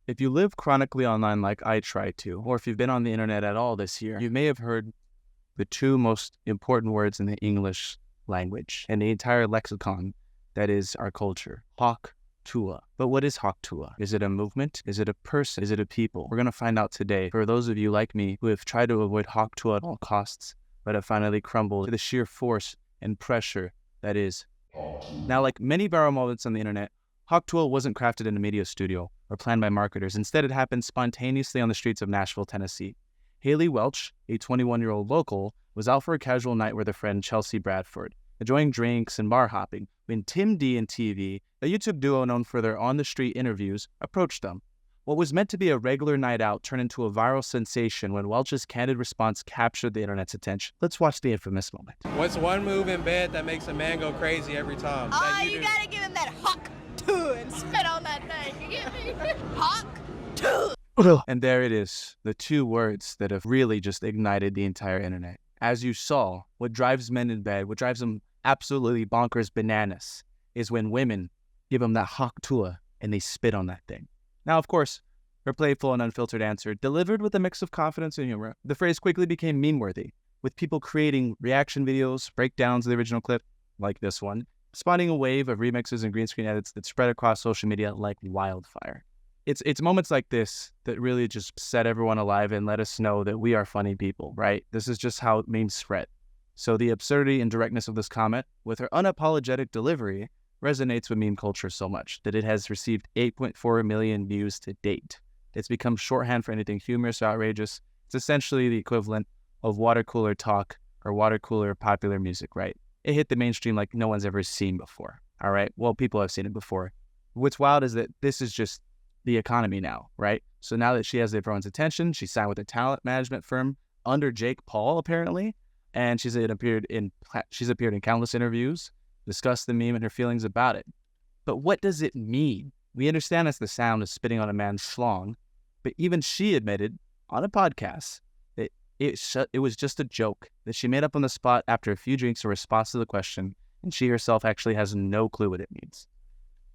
If you live chronically online like I try to, or if you've been on the internet at all this year, you may have heard the two most important words in the English language and the entire lexicon that is our culture: Halk, Tuah. But what is Halk Tuah? Is it a movement? Is it a person? Is it a people? We're going to find out today. For those of you like me who have tried to avoid Halk Tuah at all costs, but have finally crumbled to the sheer force and pressure that is. Now, like many viral moments on the internet, Halk Tuah wasn't crafted in a media studio or planned by marketers. Instead, it happened spontaneously on the streets of Nashville, Tennessee. Hailey Welch, a 21-year-old local, was out for a casual night with her friend Chelsea Bradford, enjoying drinks and bar hopping, when Tim D and TV, a YouTube duo known for their on-the-street interviews, approached them. What was meant to be a regular night out turned into a viral sensation when Welch's candid response captured the internet's attention. Let's watch the infamous moment. What's one move in bed that makes a man go crazy every time? Oh, you gotta give him that Halk Tuah and spit on that thing. You get me? Halk Tuah. And there it is, the two words that have really just ignited the entire internet. As you saw, what drives men in bed, what drives them absolutely bonkers bananas, is when women give them that Halk Tuah and they spit on that thing. Now, of course, her playful and unfiltered answer, delivered with a mix of confidence and humor, the phrase quickly became meme-worthy, with people creating reaction videos, breakdowns of the original clip, like this one, spawning a wave of remixes and green screen edits that spread across social media like wildfire. It's moments like this that really just set everyone alive and let us know that we are funny people, right? This is just how memes spread. So the absurdity and directness of this comment, with her unapologetic delivery, resonates with meme culture so much that it has received 8.4 million views to date. It's become shorthand for anything humorous or outrageous. It's essentially the equivalent of water cooler talk or water cooler popular music, right? It hit the mainstream like no one's ever seen before, all right? Well, people have seen it before. What's wild is that this is just the economy now, right? So now that she has everyone's attention, she signed with a talent management firm under Jake Paul, apparently, and she's appeared in countless interviews, discussed the meme and her feelings about it. But what does it mean? We understand it's the sound of spitting on a man's schlong, but even she admitted on a podcast that it was just a joke that she made up on the spot after a few drinks in response to the question, and she herself actually has no clue what it means.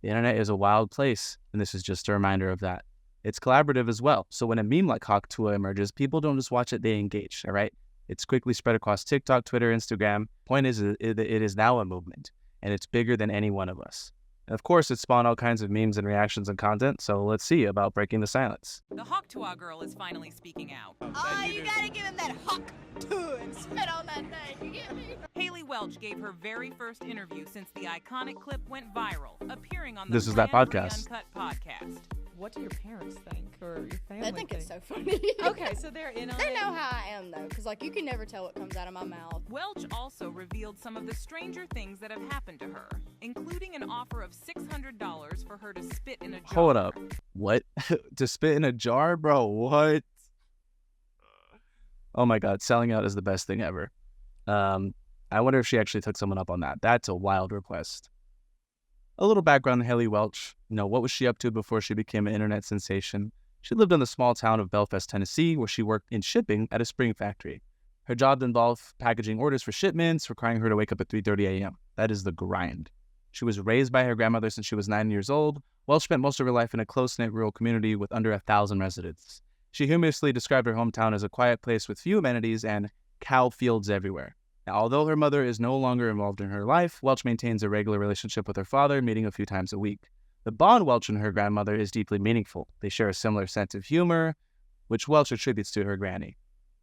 The internet is a wild place, and this is just a reminder of that. It's collaborative as well, so when a meme like Halk Tuah emerges, people don't just watch it, they engage, all right? It's quickly spread across TikTok, Twitter, Instagram. Point is, it is now a movement, and it's bigger than any one of us. And of course, it spawned all kinds of memes and reactions and content, so let's see about breaking the silence. The Halk Tuah girl is finally speaking out. Oh, you gotta give him that Halk Tuah and spit on that thing. You get me? Hailey Welch gave her very first interview since the iconic clip went viral, appearing on the This is that Brand Free podcast. Uncut podcast. What do your parents think, or your family They think it's so funny. Okay, so they're in on They it. know how I am, though, because, like, you can never tell what comes out of my mouth. Welch also revealed some of the stranger things that have happened to her, including an offer of $600 for her to spit in a jar. Hold up. What? To spit in a jar? Bro, what? Oh my God, selling out is the best thing ever. I wonder if she actually took someone up on that. That's a wild request. A little background on Hailey Welch. What was she up to before she became an internet sensation? She lived in the small town of Belfast, Tennessee, where she worked in shipping at a spring factory. Her job involved packaging orders for shipments, requiring her to wake up at 3:30 a.m. That is the grind. She was raised by her grandmother since she was 9 years old. Welch spent most of her life in a close-knit rural community with under 1,000 residents. She humorously described her hometown as a quiet place with few amenities and cow fields everywhere. Now, although her mother is no longer involved in her life, Welch maintains a regular relationship with her father, meeting a few times a week. The bond Welch and her grandmother is deeply meaningful. They share a similar sense of humor, which Welch attributes to her granny.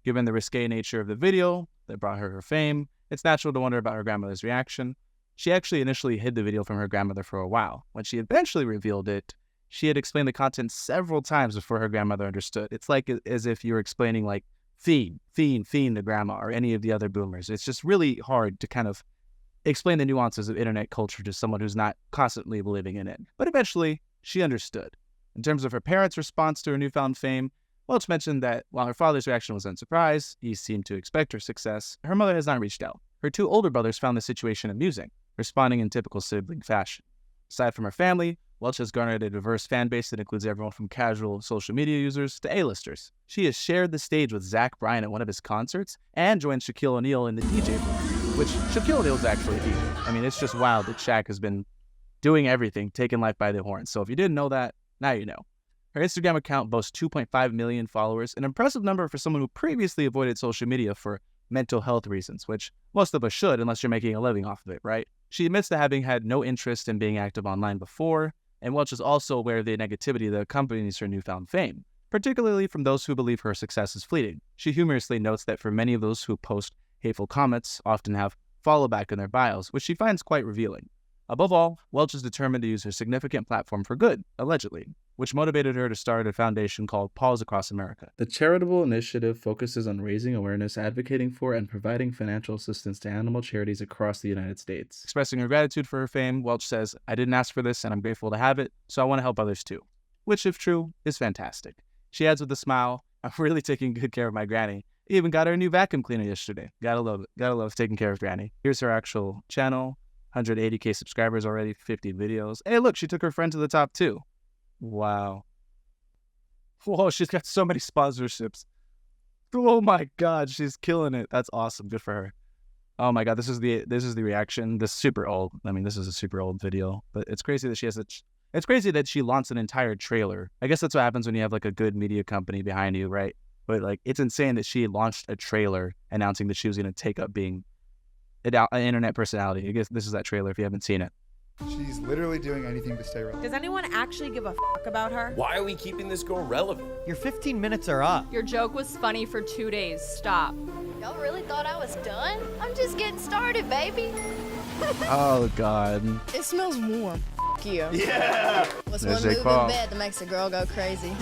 Given the risque nature of the video that brought her fame, it's natural to wonder about her grandmother's reaction. She actually initially hid the video from her grandmother for a while. When she eventually revealed it, she had explained the content several times before her grandmother understood. It's like as if you were explaining, like, fiend to grandma or any of the other boomers. It's just really hard to kind of explain the nuances of internet culture to someone who's not constantly living in it. But eventually, she understood. In terms of her parents' response to her newfound fame, Welch mentioned that while her father's reaction was unsurprised, he seemed to expect her success, her mother has not reached out. Her two older brothers found the situation amusing, responding in typical sibling fashion. Aside from her family, Welch has garnered a diverse fan base that includes everyone from casual social media users to A-listers. She has shared the stage with Zach Bryan at one of his concerts and joined Shaquille O'Neal in the DJ booth, which Shaquille O'Neal is actually a DJ. I mean, it's just wild that Shaq has been doing everything, taking life by the horns. So if you didn't know that, now you know. Her Instagram account boasts 2.5 million followers, an impressive number for someone who previously avoided social media for mental health reasons, which most of us should unless you're making a living off of it, right? She admits to having had no interest in being active online before, and Welch is also aware of the negativity that accompanies her newfound fame, particularly from those who believe her success is fleeting. She humorously notes that for many of those who post hateful comments often have follow back in their bios, which she finds quite revealing. Above all, Welch is determined to use her significant platform for good, allegedly, which motivated her to start a foundation called Paws Across America. The charitable initiative focuses on raising awareness, advocating for, and providing financial assistance to animal charities across the United States. Expressing her gratitude for her fame, Welch says, "I didn't ask for this and I'm grateful to have it, so I want to help others too." Which, if true, is fantastic. She adds with a smile, "I'm really taking good care of my granny. Even got her a new vacuum cleaner yesterday. Gotta love it. Gotta love taking care of granny." Here's her actual channel. 180K subscribers already, 50 videos. Hey, look, she took her friend to the top too. Wow. Whoa, she's got so many sponsorships. Oh my God, she's killing it. That's awesome. Good for her. Oh my God, this is the reaction. This is super old. I mean, this is a super old video, but it's crazy that she has it's crazy that she launched an entire trailer. I guess that's what happens when you have like a good media company behind you, right? But like, it's insane that she launched a trailer announcing that she was going to take up being an internet personality. I guess this is that trailer if you haven't seen it. She's literally doing anything to stay relevant. Does anyone actually give a fuck about her? Why are we keeping this girl relevant? Your 15 minutes are up. Your joke was funny for 2 days. Stop. Y'all really thought I was done? I'm just getting started, baby. Oh God. It smells warm. F you. Yeah! What's There's one Jake move Paul. in bed that makes a girl go crazy?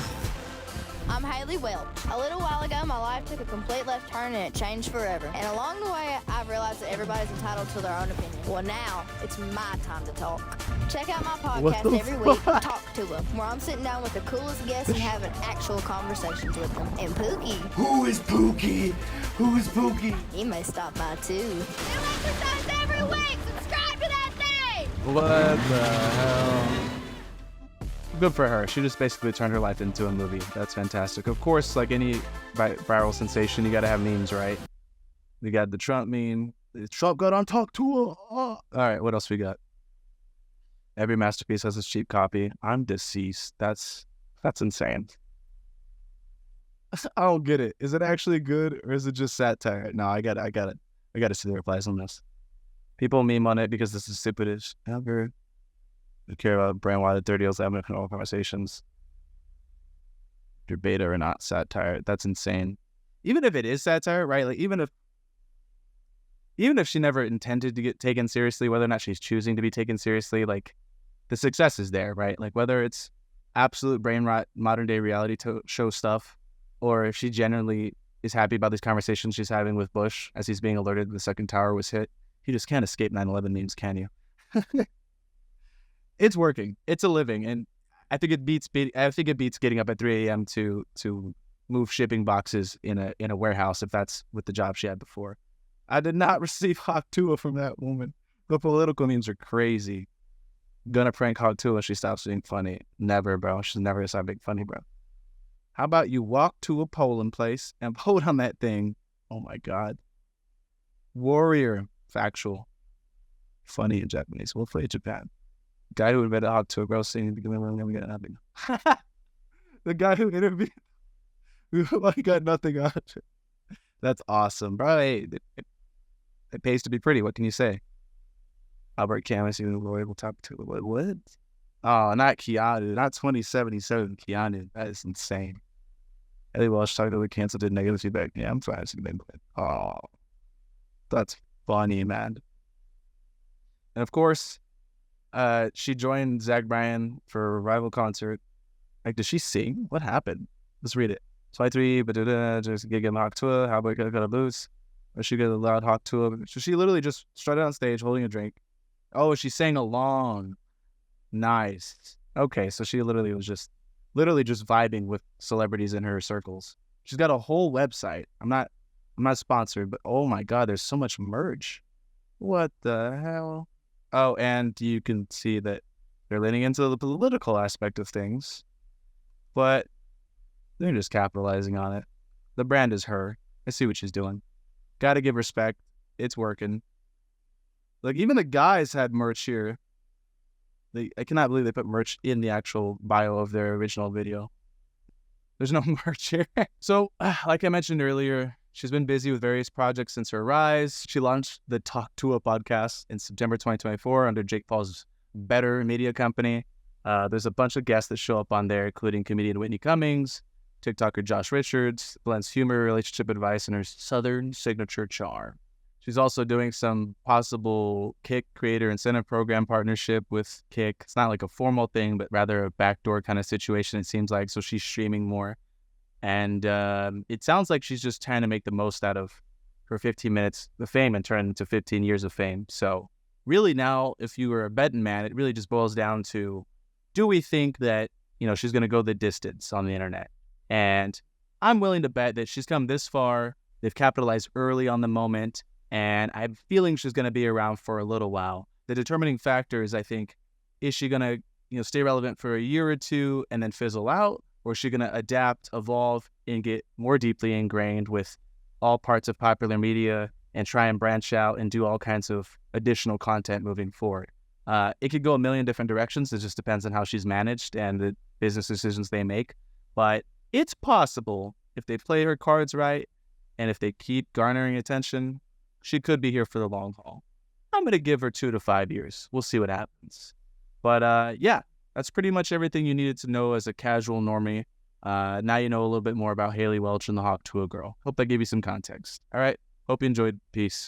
I'm Hailey Welch. A little while ago, my life took a complete left turn and it changed forever. And along the way, I've realized that everybody's entitled to their own opinion. Well, now it's my time to talk. Check out my podcast every week, Talk Tuah, where I'm sitting down with the coolest guests and having actual conversations with them. And Pookie, Who is Pookie? Who is Pookie? he may stop by too. New exercise every week. Subscribe to that thing. What the hell? Good for her. She just basically turned her life into a movie. That's fantastic. Of course, like any viral sensation, you got to have memes, right? We got the Trump meme. Trump got on Talk Tuah. All right, what else we got? Every masterpiece has a cheap copy. I'm deceased. That's insane. I don't get it. Is it actually good or is it just satire? No, I got to see the replies on this. People meme on it because this is stupid-ish. Ever. They care about brand wide 30s having all conversations. If you're beta or not satire, that's insane. Even if it is satire, right? Like even if she never intended to get taken seriously, whether or not she's choosing to be taken seriously, like the success is there, right? Like whether it's absolute brain rot, modern day reality show stuff, or if she genuinely is happy about these conversations she's having with Bush as he's being alerted the second tower was hit. You just can't escape 9/11 memes, can you? It's working. It's a living, and I think it beats getting up at 3 a.m. to move shipping boxes in a warehouse if that's with the job she had before. I did not receive Halk Tuah from that woman. The political memes are crazy. Gonna prank Halk Tuah, she stops being funny. Never, bro. She's never gonna stop being funny, bro. How about you walk to a polling place and vote on that thing? Oh my God. Warrior, factual. Funny in Japanese. We'll play Japan. Guy who invented Halk Tuah, bro, saying the guy who interviewed, I got nothing on it. That's awesome, bro. Hey, it pays to be pretty. What can you say? Albert Camus, even able to talk to what? Oh, not Keanu, not 2077 Keanu. That is insane. Hailey Welch talked to the canceled, did negative feedback. Yeah, I'm fine. Oh, that's funny, man. And of course, she joined Zach Bryan for a revival concert. Like, did she sing? What happened? Let's read it. 23, but just gig in Halk Tuah. How about got a boost? Or she got a loud Halk Tuah. So she literally just strutted on stage holding a drink. Oh, she sang along. Nice. Okay, so she literally was just vibing with celebrities in her circles. She's got a whole website. I'm not sponsored, but oh my God, there's so much merch. What the hell? Oh, and you can see that they're leaning into the political aspect of things, but they're just capitalizing on it. The brand is her. I see what she's doing. Got to give respect. It's working. Like, even the guys had merch here. I cannot believe they put merch in the actual bio of their original video. There's no merch here. So, like I mentioned earlier, she's been busy with various projects since her rise. She launched the Tuah podcast in September 2024 under Jake Paul's Better Media Company. There's a bunch of guests that show up on there, including comedian Whitney Cummings, TikToker Josh Richards, blends humor, relationship advice, and her Southern signature charm. She's also doing some possible Kick creator incentive program partnership with Kick. It's not like a formal thing, but rather a backdoor kind of situation, it seems like. So she's streaming more. And it sounds like she's just trying to make the most out of her 15 minutes of fame and turn it into 15 years of fame. So really now, if you were a betting man, it really just boils down to, do we think that, she's going to go the distance on the internet? And I'm willing to bet that she's come this far. They've capitalized early on the moment, and I have a feeling she's going to be around for a little while. The determining factor is, I think, is she going to, stay relevant for a year or two and then fizzle out, or is she going to adapt, evolve, and get more deeply ingrained with all parts of popular media and try and branch out and do all kinds of additional content moving forward? It could go a million different directions. It just depends on how she's managed and the business decisions they make. But it's possible, if they play her cards right and if they keep garnering attention, she could be here for the long haul. I'm going to give her 2 to 5 years. We'll see what happens. But yeah, that's pretty much everything you needed to know as a casual normie. Now you know a little bit more about Hailey Welch and the Halk Tuah girl. Hope that gave you some context. All right. Hope you enjoyed. Peace.